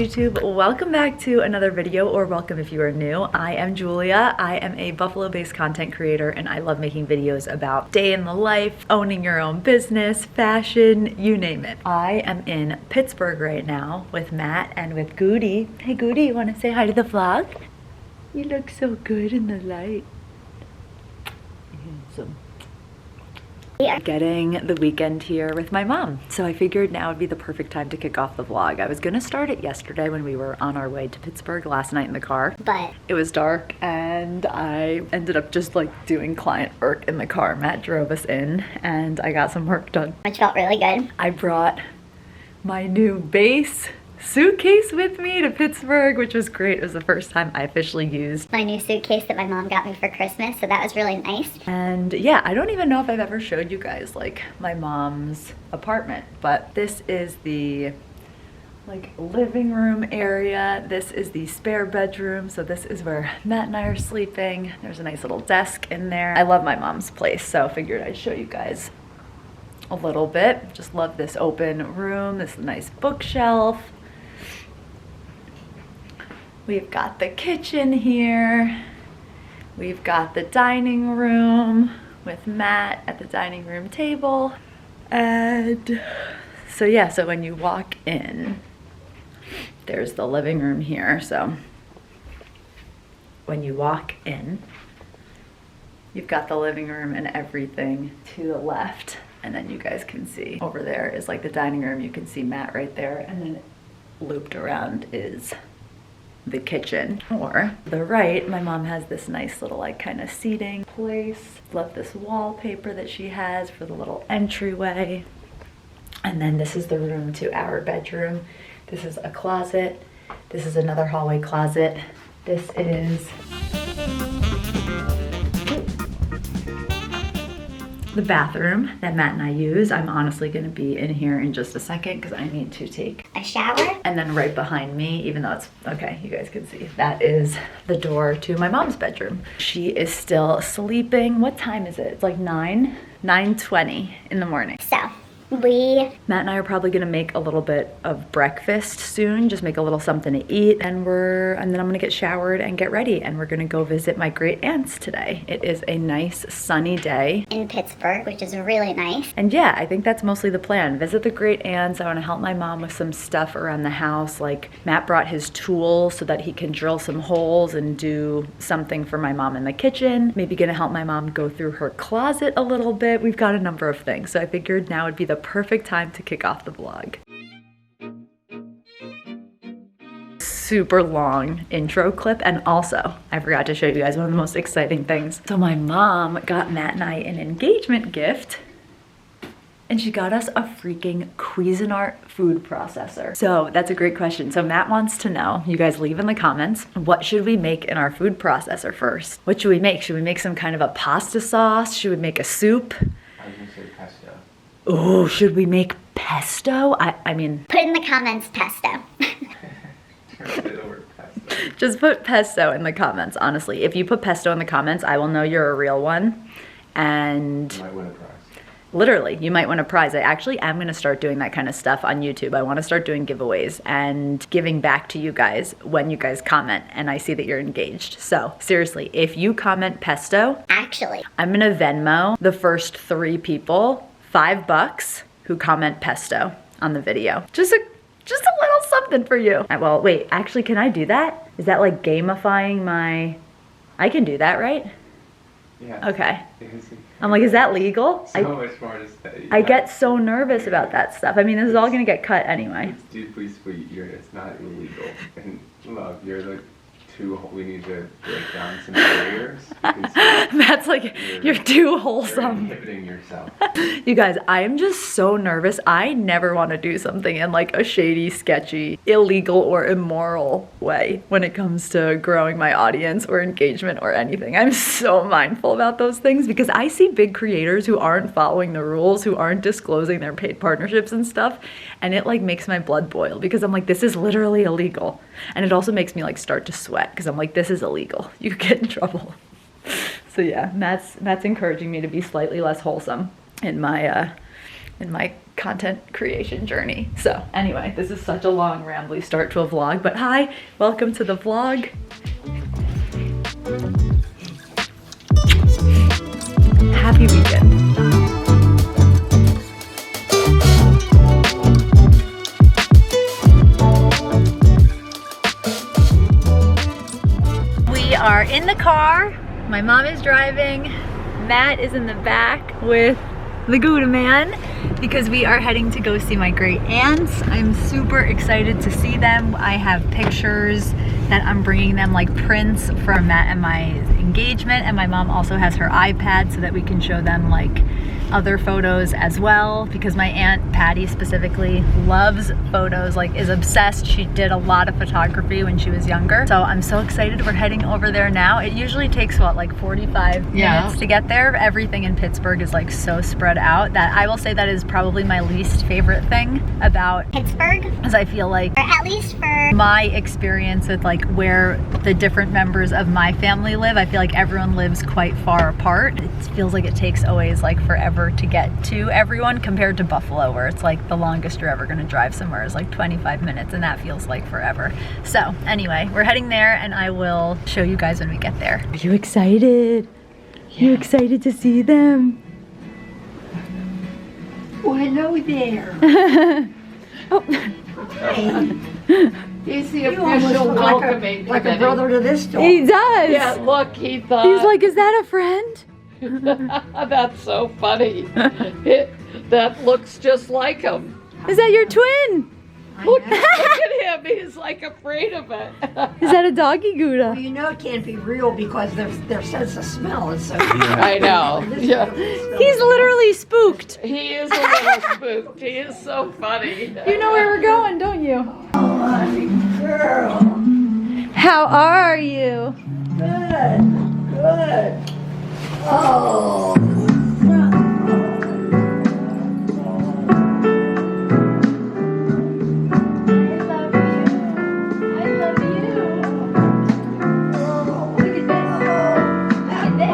YouTube? Welcome back to another video, or welcome if you are new. I am Julia. I am a Buffalo-based content creator and I love making videos about day in the life, owning your own business, fashion, you name it. I am in Pittsburgh right now with Matt and with Goody. Hey Goody, you want to say hi to the vlog? You look so good in the light. Handsome. Yeah. Getting the weekend here with my mom. So I figured now would be the perfect time to kick off the vlog. I was gonna start it yesterday when we were on our way to Pittsburgh last night in the car, but it was dark and I ended up just like doing client work in the car. Matt drove us in and I got some work done, which felt really good. I brought my new base suitcase with me to Pittsburgh, which was great. It was the first time I officially used my new suitcase that my mom got me for Christmas, so that was really nice. And yeah, I don't even know if I've ever showed you guys like my mom's apartment, but this is the like living room area. This is the spare bedroom, so this is where Matt and I are sleeping. There's a nice little desk in there. I love my mom's place, so I figured I'd show you guys a little bit. Just love this open room, this nice bookshelf. We've got the kitchen here. We've got the dining room with Matt at the dining room table. And so yeah, so when you walk in, there's the living room here. So when you walk in, you've got the living room and everything to the left. And then you guys can see over there is like the dining room. You can see Matt right there. And then looped around is the kitchen. Or the right, my mom has this nice little like kind of seating place. Love this wallpaper that she has for the little entryway. And then this is the room to our bedroom. This is a closet. This is another hallway closet. This is the bathroom that Matt and I use. I'm honestly gonna be in here in just a second because I need to take a shower. And then right behind me, even though it's, okay, you guys can see, that is the door to my mom's bedroom. She is still sleeping. What time is it? It's like 9:20 in the morning. So Matt and I are probably gonna make a little bit of breakfast soon, just make a little something to eat, and then I'm gonna get showered and get ready, and we're gonna go visit my great aunts today. It is a nice sunny day in Pittsburgh, which is really nice. And yeah, I think that's mostly the plan. Visit the great aunts. I wanna help my mom with some stuff around the house. Like Matt brought his tools so that he can drill some holes and do something for my mom in the kitchen. Maybe gonna help my mom go through her closet a little bit. We've got a number of things. So I figured now would be the perfect time to kick off the vlog. Super long intro clip, and also I forgot to show you guys one of the most exciting things. So my mom got Matt and I an engagement gift, and she got us a freaking Cuisinart food processor. So that's a great question. So Matt wants to know, you guys leave in the comments, what should we make in our food processor first? What should we make? Should we make some kind of a pasta sauce? Should we make a soup? I was gonna say pesto. Oh, should we make pesto? I mean... Put in the comments pesto. Just put pesto in the comments, honestly. If you put pesto in the comments, I will know you're a real one. And... You might win a prize. Literally, you might win a prize. I actually am gonna start doing that kind of stuff on YouTube. I wanna start doing giveaways and giving back to you guys when you guys comment and I see that you're engaged. So seriously, if you comment pesto, actually, I'm gonna Venmo the first 3 people $5 who comment pesto on the video. Just a little something for you. Well, wait, actually, can I do that? Is that like gamifying my... I can do that, right? Yeah. Okay. I'm like, is that legal? So much more to say. I get so nervous about that stuff. I mean, this is all gonna get cut anyway. It's deeply sweet. It's not illegal. And love, you're the we need to break down some barriers. That's like, you're too wholesome. You're inhibiting yourself. You guys, I am just so nervous. I never want to do something in like a shady, sketchy, illegal, or immoral way when it comes to growing my audience or engagement or anything. I'm so mindful about those things because I see big creators who aren't following the rules, who aren't disclosing their paid partnerships and stuff, and it like makes my blood boil because I'm like, this is literally illegal. And it also makes me like start to sweat because I'm like, this is illegal. You could get in trouble. So yeah, Matt's encouraging me to be slightly less wholesome in my in my content creation journey. So anyway, this is such a long rambly start to a vlog, but hi, welcome to the vlog. Happy weekend. We are in the car. My mom is driving. Matt is in the back with the Gouda man because we are heading to go see my great aunts. I'm super excited to see them. I have pictures that I'm bringing them, like prints from Matt and my engagement, and my mom also has her iPad so that we can show them like other photos as well, because my aunt Patty specifically loves photos, like is obsessed. She did a lot of photography when she was younger. So I'm so excited. We're heading over there now. It usually takes what, like 45 minutes to get there. Everything in Pittsburgh is like so spread out that I will say that is probably my least favorite thing about Pittsburgh, because I feel like, or at least for my experience with like where the different members of my family live, I feel like everyone lives quite far apart. It feels like it takes always like forever to get to everyone compared to Buffalo, where it's like the longest you're ever going to drive somewhere is like 25 minutes, and that feels like forever. So anyway, we're heading there and I will show you guys when we get there. Are you excited? You excited to see them? Oh, hello there. He's the official welcoming like a committee. brother to this dog. He does. Yeah, look, he thought. He's like, is that a friend? That's so funny. That looks just like him. Is that your twin? Look at him. He's like afraid of it. Is that a doggy Gouda? Well, you know it can't be real because their sense of smell is so. I know. Yeah. He's literally spooked. He is a little spooked. He is so funny. You know where we're going, don't you? Oh, honey, girl. How are you? Good, good. Oh.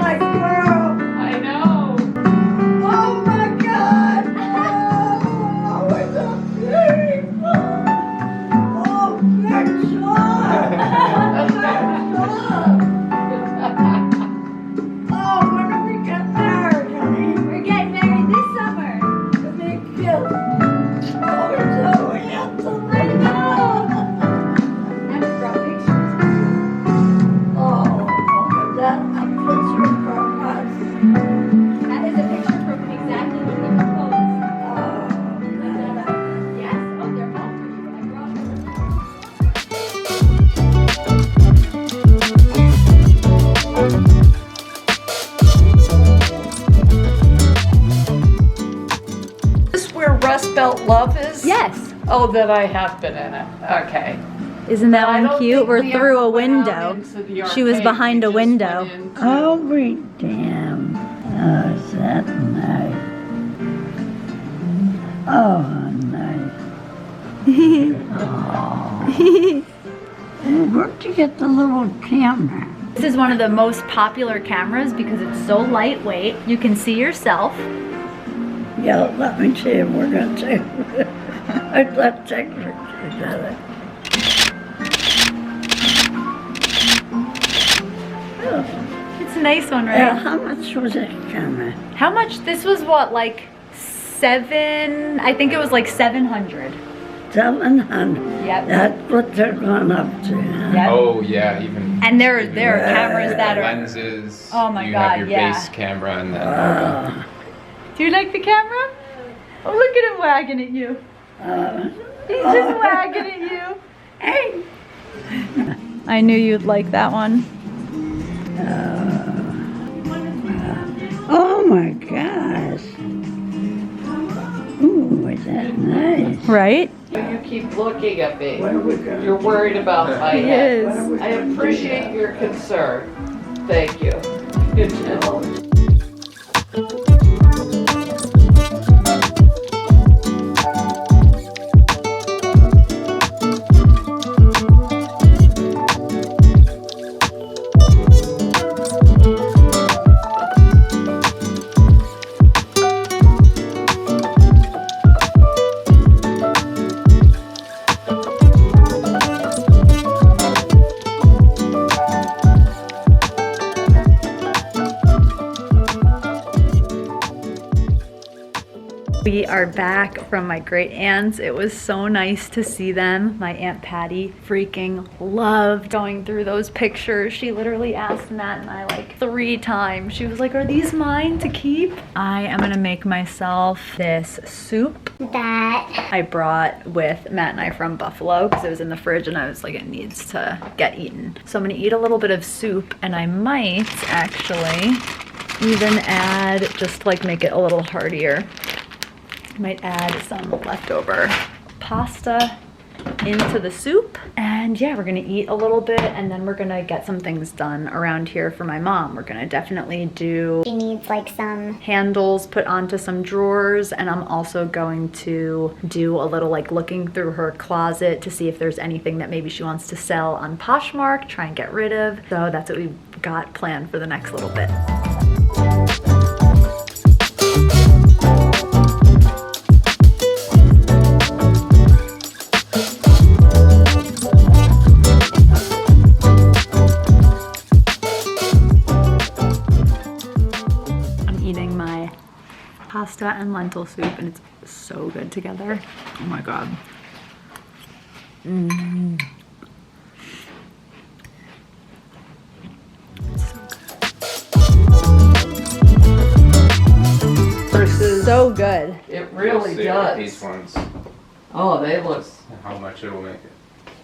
I know. Oh my God! Oh, it's so beautiful! Oh, good job! Good job! Oh, when do we get married, honey? We're getting married this summer. The big deal. Oh, it's so handsome! I know! Oh, look at that! A picture from us. That is a picture from exactly when we proposed. Oh, Yes. Oh, they're all for you. I brought them. Is this where Rust Belt Love is? Yes. Oh, then I have been in it. Okay. Isn't that I one don't cute? think We're we through ever a went out window. into the She was arcade. behind We a just window. went into- oh, we damn. Oh, is that nice? Oh, nice. Oh. Where'd you get the little camera? This is one of the most popular cameras because it's so lightweight. You can see yourself. Yeah, let me see if we're gonna take. Let's take pictures of it. It's a nice one, right? Yeah, how much was that camera? How much? This was what, like I think it was like 700. 700. Yep. That's what they're going up to. Huh? Yep. Oh yeah, even. And there are cameras that are. lenses. Oh my you God, have your yeah. base camera and then. Oh. Do you like the camera? Oh, look at him wagging at you. He's just wagging at you. Hey. I knew you'd like that one. Oh my gosh. Ooh, is that nice? Right? You keep looking at me. What are we going You're worried about my He head. is. I appreciate your concern. Thank you. Good job. We are back from my great aunts. It was so nice to see them. My Aunt Patty freaking loved going through those pictures. She literally asked Matt and I like 3 times. She was like, are these mine to keep? I am gonna make myself this soup That I brought with Matt and I from Buffalo because it was in the fridge and I was like, it needs to get eaten. So I'm gonna eat a little bit of soup and I might actually even add, just like make it a little heartier, might add some leftover pasta into the soup. And yeah, we're gonna eat a little bit and then we're gonna get some things done around here for my mom. We're gonna definitely do she needs like some handles put onto some drawers, and I'm also going to do a little like looking through her closet to see if there's anything that maybe she wants to sell on Poshmark, try and get rid of. So that's what we've got planned for the next little bit. Pasta and lentil soup, and it's so good together. Oh my god. It's so good. It really does. These ones, Oh, they look. how much it will make it.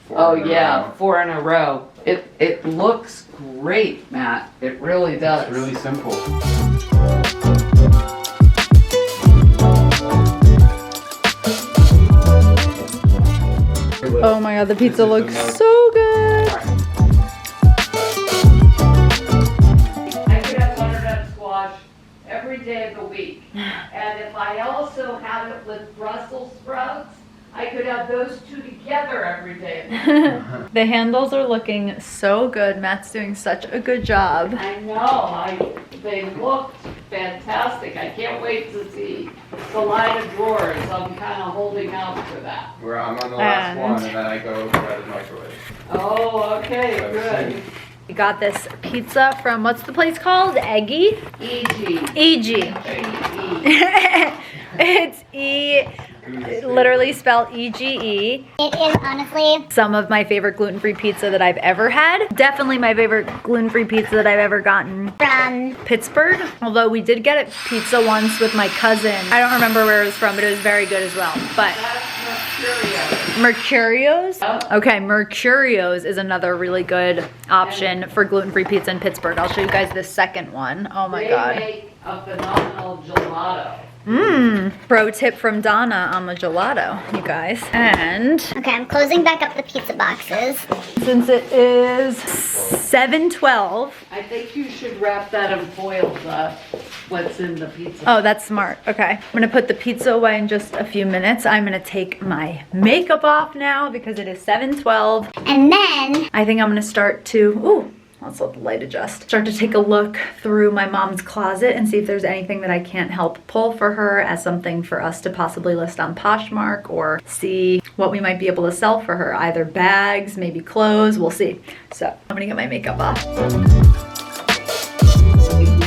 4 Oh in a yeah, row. 4 in a row. It looks great, Matt. It really does. It's really simple. Oh my god, the pizza This is the looks most- so good. I could have butternut squash every day of the week. And if I also have it with Brussels sprouts, I could have those 2 together every day. The handles are looking so good. Matt's doing such a good job. I know, they looked fantastic. I can't wait to see the line of drawers. I'm kind of holding out for that. I'm on the last And- one, and then I go right to the microwave. Oh, okay, good. We got this pizza from, what's the place called? Eggy? E.G. E.G. E.E. It's E, literally spelled E-G-E. it is honestly Some of my favorite gluten-free pizza that I've ever had. Definitely my favorite gluten-free pizza that I've ever gotten. from Pittsburgh, although we did get a pizza once with my cousin. I don't remember where it was from, but it was very good as well. But That's Mercurio's? Oh. Okay, Mercurio's is another really good option for gluten-free pizza in Pittsburgh. I'll show you guys the second one. Oh my god. They make a phenomenal gelato. Pro tip from Donna on the gelato, you guys. And okay, I'm closing back up the pizza boxes. since it is 7:12, I think you should wrap that in foil, what's in the pizza. oh, that's smart. Okay. I'm gonna put the pizza away in just a few minutes. I'm gonna take my makeup off now because it is 7:12. And then I think I'm gonna start to, ooh, let's let the light adjust. Start to take a look through my mom's closet and see if there's anything that I can't help pull for her as something for us to possibly list on Poshmark, or see what we might be able to sell for her. Either bags, maybe clothes, we'll see. So I'm gonna get my makeup off.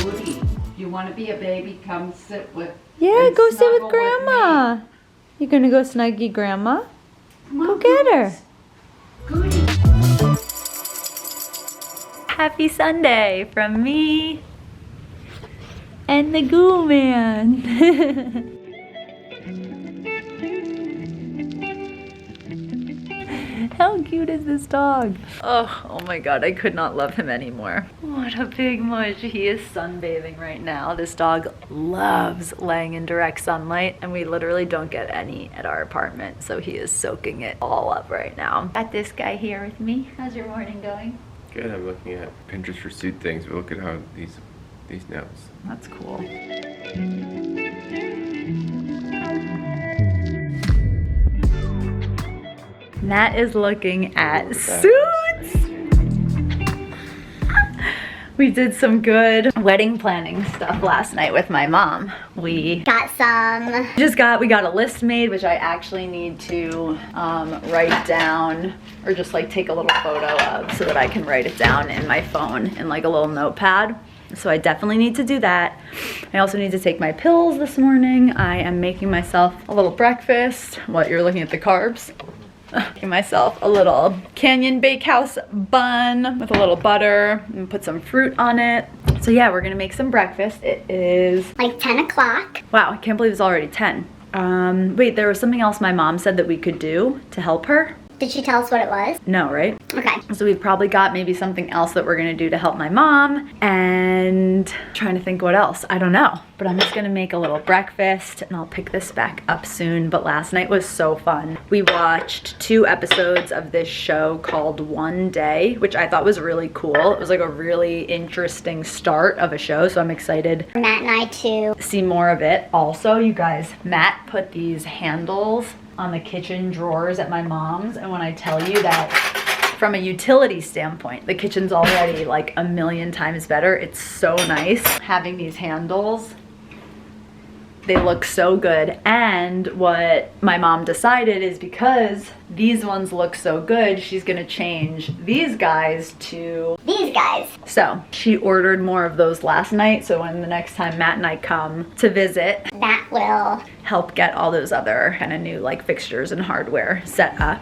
Woody, you want to be a baby? Come sit with. Yeah, and go sit snuggle with Grandma. You gonna go snuggie Grandma? Go get her. Goody. Happy Sunday from me and the Goo Man. How cute is this dog? Oh my god, I could not love him anymore. What a big mush. He is sunbathing right now. This dog loves laying in direct sunlight, and we literally don't get any at our apartment, so he is soaking it all up right now. Got this guy here with me. How's your morning going? Good. I'm looking at Pinterest for suit things, but look at how these nails. That's cool. Matt is looking at suits. We did some good wedding planning stuff last night with my mom. We got some we got a list made, which I actually need to write down, or just like take a little photo of so that I can write it down in my phone in like a little notepad. So I definitely need to do that. I also need to take my pills this morning. I am making myself a little breakfast. What, you're looking at the carbs? Making myself a little Canyon Bakehouse bun with a little butter and put some fruit on it. So yeah, we're gonna make some breakfast. It is Like 10 o'clock. wow, I can't believe it's already 10. Wait, there was something else my mom said that we could do to help her. Did she tell us what it was? No, right? Okay. So we've probably got maybe something else that we're gonna do to help my mom, and trying to think what else. I don't know, but I'm just gonna make a little breakfast and I'll pick this back up soon. But last night was so fun. We watched 2 episodes of this show called One Day, which I thought was really cool. It was like a really interesting start of a show, so I'm excited Matt and I too. to see more of it. Also, you guys, Matt put these handles on the kitchen drawers at my mom's, and when I tell you that from a utility standpoint, the kitchen's already like a million times better. It's so nice having these handles. They look so good. And what my mom decided is because these ones look so good, she's gonna change these guys to These guys. so she ordered more of those last night, so when the next time Matt and I come to visit, That will. help get all those other kind of new like fixtures and hardware set up.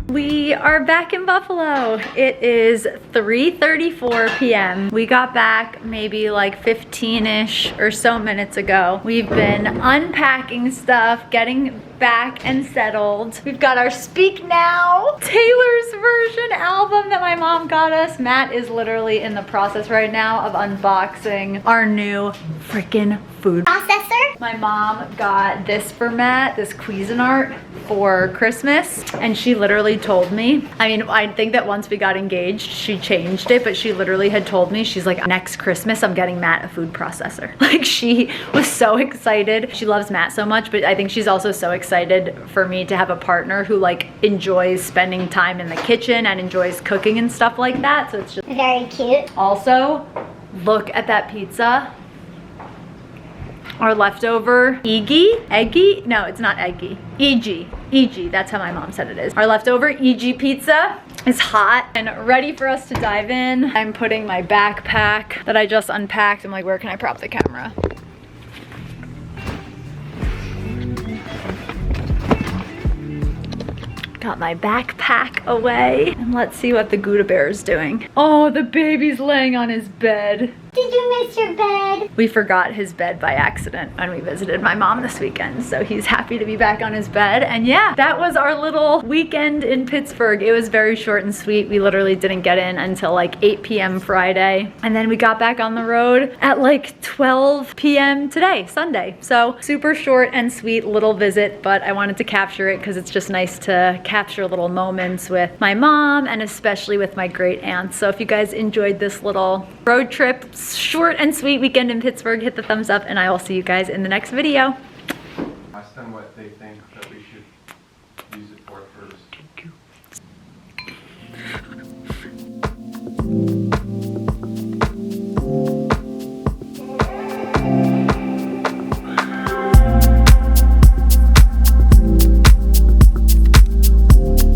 We are back in Buffalo. It is 3:34 p.m. We got back maybe like 15-ish or so minutes ago. We've been unpacking stuff, getting back and settled. We've got our Speak Now Taylor's version album that my mom got us. Matt is literally in the process right now of unboxing our new freaking food Processor? my mom got this for Matt, this Cuisinart for Christmas, and she literally told me, I mean, I think that once we got engaged, she changed it, but she literally had told me, she's like, next Christmas, I'm getting Matt a food processor. Like, she was so excited. She loves Matt so much, but I think she's also so excited for me to have a partner who like enjoys spending time in the kitchen and enjoys cooking and stuff like that. So it's just Very cute. also, look at that pizza. Our leftover eggy? No, it's not eggy. EG, that's how my mom said it is. Our leftover EG pizza is hot and ready for us to dive in. I'm putting my backpack that I just unpacked. I'm like, where can I prop the camera? Got my backpack away. And let's see what the Gouda Bear is doing. Oh, the baby's laying on his bed. Did you miss your bed? We forgot his bed by accident when we visited my mom this weekend, so he's happy to be back on his bed. And yeah, that was our little weekend in Pittsburgh. It was very short and sweet. We literally didn't get in until like 8 p.m. Friday, and then we got back on the road at like 12 p.m. today, Sunday. So super short and sweet little visit, but I wanted to capture it because it's just nice to capture little moments with my mom and especially with my great aunts. So if you guys enjoyed this little road trip, short and sweet weekend in Pittsburgh, hit the thumbs up and I will see you guys in the next video. Ask them what they think